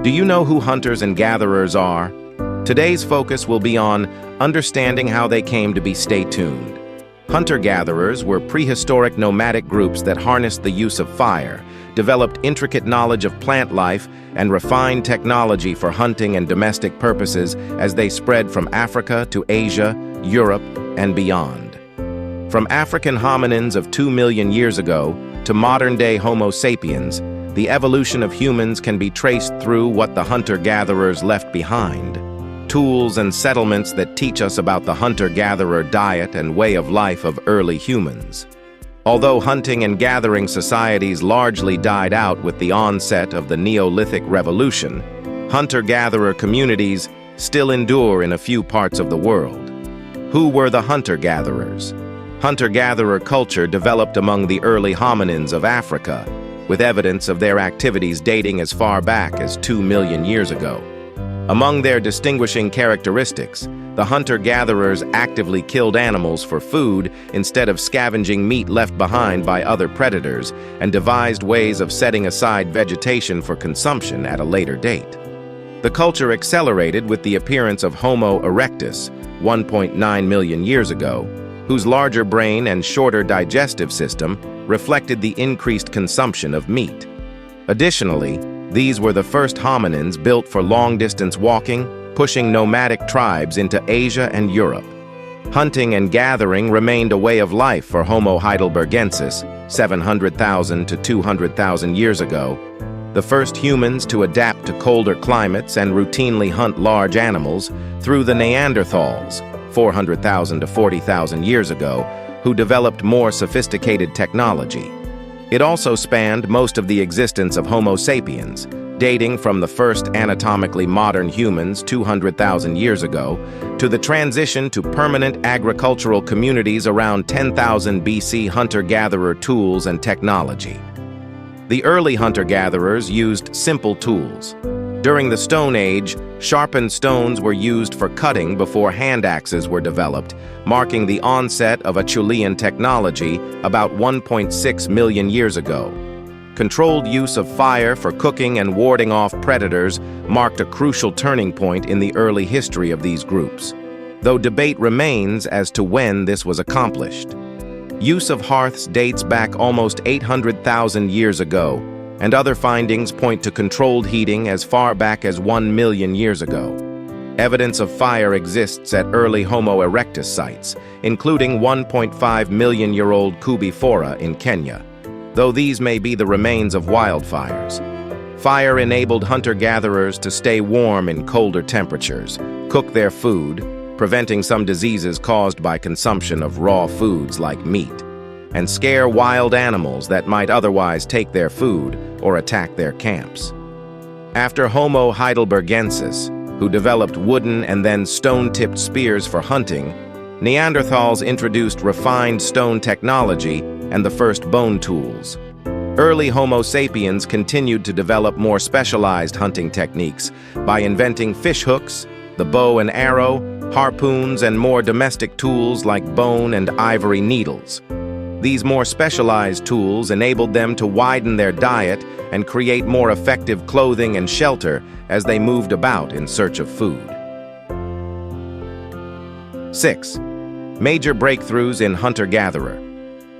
Do you know who hunters and gatherers are? Today's focus will be on understanding how they came to be. Stay tuned. Hunter-gatherers were prehistoric nomadic groups that harnessed the use of fire, developed intricate knowledge of plant life, and refined technology for hunting and domestic purposes as they spread from Africa to Asia, Europe, and beyond. From African hominins of 2 million years ago to modern-day Homo sapiens, the evolution of humans can be traced through what the hunter-gatherers left behind. Tools and settlements that teach us about the hunter-gatherer diet and way of life of early humans. Although hunting and gathering societies largely died out with the onset of the Neolithic Revolution, hunter-gatherer communities still endure in a few parts of the world. Who were the hunter-gatherers? Hunter-gatherer culture developed among the early hominins of Africa, with evidence of their activities dating as far back as 2 million years ago. Among their distinguishing characteristics, the hunter-gatherers actively killed animals for food instead of scavenging meat left behind by other predators, and devised ways of setting aside vegetation for consumption at a later date. The culture accelerated with the appearance of Homo erectus, 1.9 million years ago, whose larger brain and shorter digestive system reflected the increased consumption of meat. Additionally, these were the first hominins built for long-distance walking, pushing nomadic tribes into Asia and Europe. Hunting and gathering remained a way of life for Homo heidelbergensis, 700,000 to 200,000 years ago, the first humans to adapt to colder climates and routinely hunt large animals through the Neanderthals, 400,000 to 40,000 years ago, who developed more sophisticated technology. It also spanned most of the existence of Homo sapiens, dating from the first anatomically modern humans 200,000 years ago to the transition to permanent agricultural communities around 10,000 BC hunter-gatherer tools and technology. The early hunter-gatherers used simple tools. During the Stone Age, sharpened stones were used for cutting before hand axes were developed, marking the onset of Acheulean technology about 1.6 million years ago. Controlled use of fire for cooking and warding off predators marked a crucial turning point in the early history of these groups, though debate remains as to when this was accomplished. Use of hearths dates back almost 800,000 years ago, and other findings point to controlled heating as far back as 1 million years ago. Evidence of fire exists at early Homo erectus sites, including 1.5 million-year-old Kubi Fora in Kenya, though these may be the remains of wildfires. Fire enabled hunter-gatherers to stay warm in colder temperatures, cook their food, preventing some diseases caused by consumption of raw foods like meat, and scare wild animals that might otherwise take their food or attack their camps. After Homo heidelbergensis, who developed wooden and then stone-tipped spears for hunting, Neanderthals introduced refined stone technology and the first bone tools. Early Homo sapiens continued to develop more specialized hunting techniques by inventing fish hooks, the bow and arrow, harpoons, and more domestic tools like bone and ivory needles. These more specialized tools enabled them to widen their diet and create more effective clothing and shelter as they moved about in search of food. 6. Major breakthroughs in hunter-gatherer.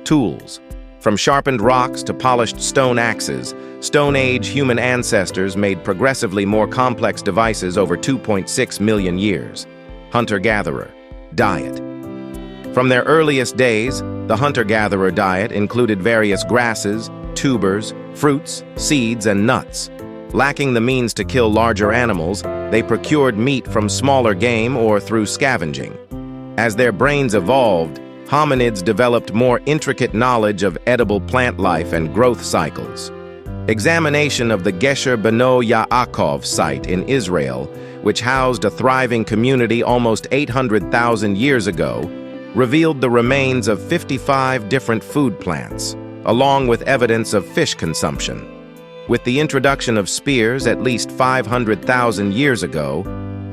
Tools. From sharpened rocks to polished stone axes, Stone Age human ancestors made progressively more complex devices over 2.6 million years. Hunter-gatherer. Diet. From their earliest days, the hunter-gatherer diet included various grasses, tubers, fruits, seeds, and nuts. Lacking the means to kill larger animals, they procured meat from smaller game or through scavenging. As their brains evolved, hominids developed more intricate knowledge of edible plant life and growth cycles. Examination of the Gesher Beno Yaakov site in Israel, which housed a thriving community almost 800,000 years ago, revealed the remains of 55 different food plants, along with evidence of fish consumption. With the introduction of spears at least 500,000 years ago,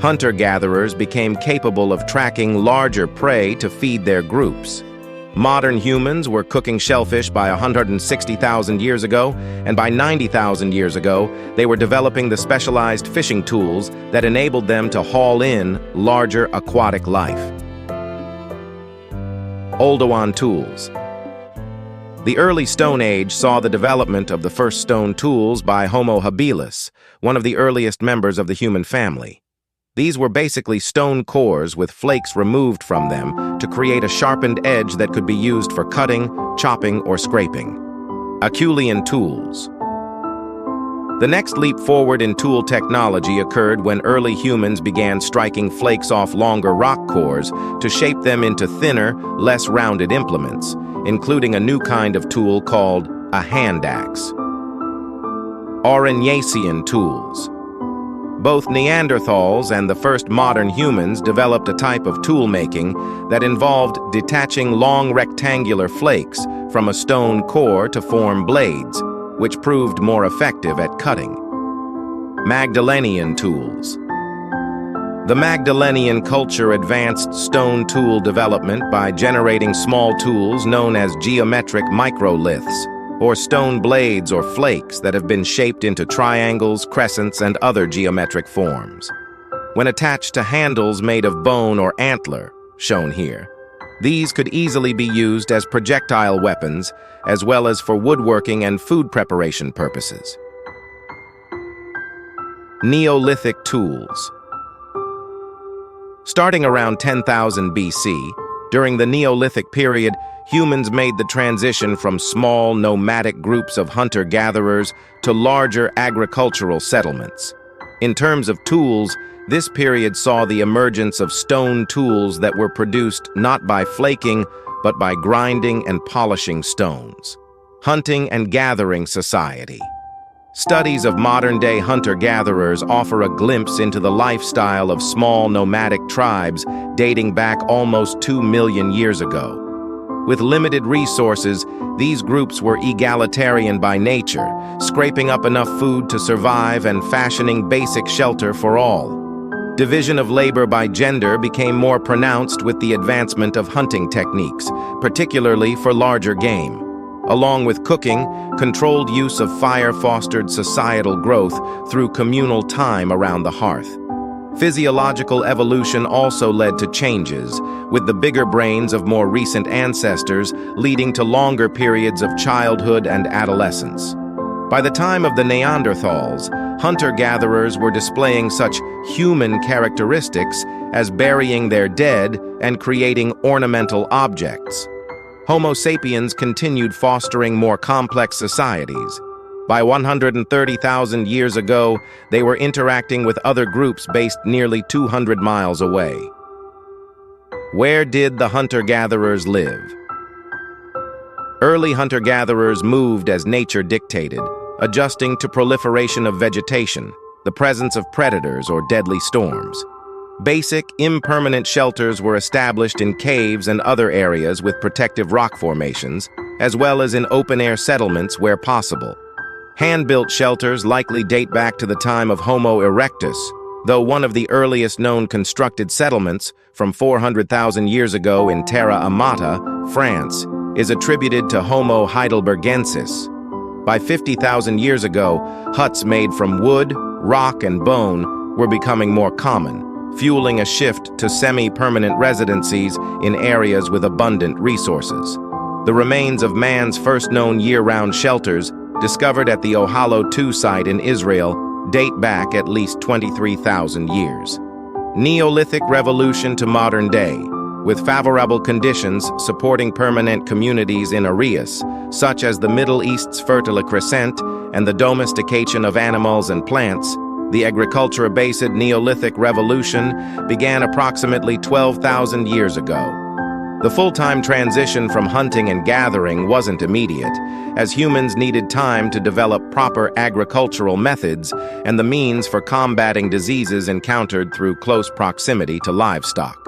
hunter-gatherers became capable of tracking larger prey to feed their groups. Modern humans were cooking shellfish by 160,000 years ago, and by 90,000 years ago, they were developing the specialized fishing tools that enabled them to haul in larger aquatic life. Oldowan tools. The early Stone Age saw the development of the first stone tools by Homo habilis, one of the earliest members of the human family. These were basically stone cores with flakes removed from them to create a sharpened edge that could be used for cutting, chopping, or scraping. Acheulean tools. The next leap forward in tool technology occurred when early humans began striking flakes off longer rock cores to shape them into thinner, less rounded implements, including a new kind of tool called a hand axe. Aurignacian tools. Both Neanderthals and the first modern humans developed a type of tool-making that involved detaching long rectangular flakes from a stone core to form blades, which proved more effective at cutting. Magdalenian tools. The Magdalenian culture advanced stone tool development by generating small tools known as geometric microliths, or stone blades or flakes that have been shaped into triangles, crescents, and other geometric forms. When attached to handles made of bone or antler, shown here, these could easily be used as projectile weapons, as well as for woodworking and food preparation purposes. Neolithic tools. Starting around 10,000 BC, during the Neolithic period, humans made the transition from small, nomadic groups of hunter-gatherers to larger agricultural settlements. In terms of tools, this period saw the emergence of stone tools that were produced not by flaking, but by grinding and polishing stones. Hunting and gathering society. Studies of modern-day hunter-gatherers offer a glimpse into the lifestyle of small nomadic tribes dating back almost 2 million years ago. With limited resources, these groups were egalitarian by nature, scraping up enough food to survive and fashioning basic shelter for all. Division of labor by gender became more pronounced with the advancement of hunting techniques, particularly for larger game. Along with cooking, controlled use of fire fostered societal growth through communal time around the hearth. Physiological evolution also led to changes, with the bigger brains of more recent ancestors leading to longer periods of childhood and adolescence. By the time of the Neanderthals, hunter-gatherers were displaying such human characteristics as burying their dead and creating ornamental objects. Homo sapiens continued fostering more complex societies. By 130,000 years ago, they were interacting with other groups based nearly 200 miles away. Where did the hunter-gatherers live? Early hunter-gatherers moved as nature dictated, adjusting to proliferation of vegetation, the presence of predators or deadly storms. Basic, impermanent shelters were established in caves and other areas with protective rock formations, as well as in open-air settlements where possible. Hand-built shelters likely date back to the time of Homo erectus, though one of the earliest known constructed settlements, from 400,000 years ago in Terra Amata, France, is attributed to Homo heidelbergensis. By 50,000 years ago, huts made from wood, rock, and bone were becoming more common, fueling a shift to semi-permanent residencies in areas with abundant resources. The remains of man's first known year-round shelters, discovered at the Ohala II site in Israel, date back at least 23,000 years. Neolithic revolution to modern day, with favorable conditions supporting permanent communities in areas, such as the Middle East's Fertile Crescent and the domestication of animals and plants. The agriculture-based Neolithic revolution began approximately 12,000 years ago. The full-time transition from hunting and gathering wasn't immediate, as humans needed time to develop proper agricultural methods and the means for combating diseases encountered through close proximity to livestock.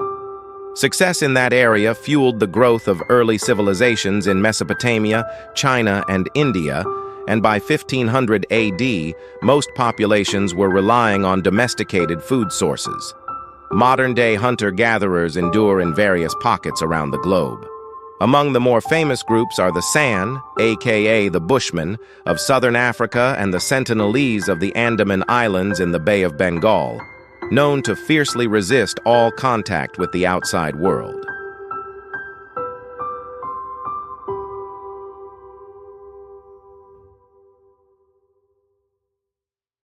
Success in that area fueled the growth of early civilizations in Mesopotamia, China, and India, and by 1500 AD, most populations were relying on domesticated food sources. Modern-day hunter-gatherers endure in various pockets around the globe. Among the more famous groups are the San, aka the Bushmen, of southern Africa and the Sentinelese of the Andaman Islands in the Bay of Bengal, known to fiercely resist all contact with the outside world.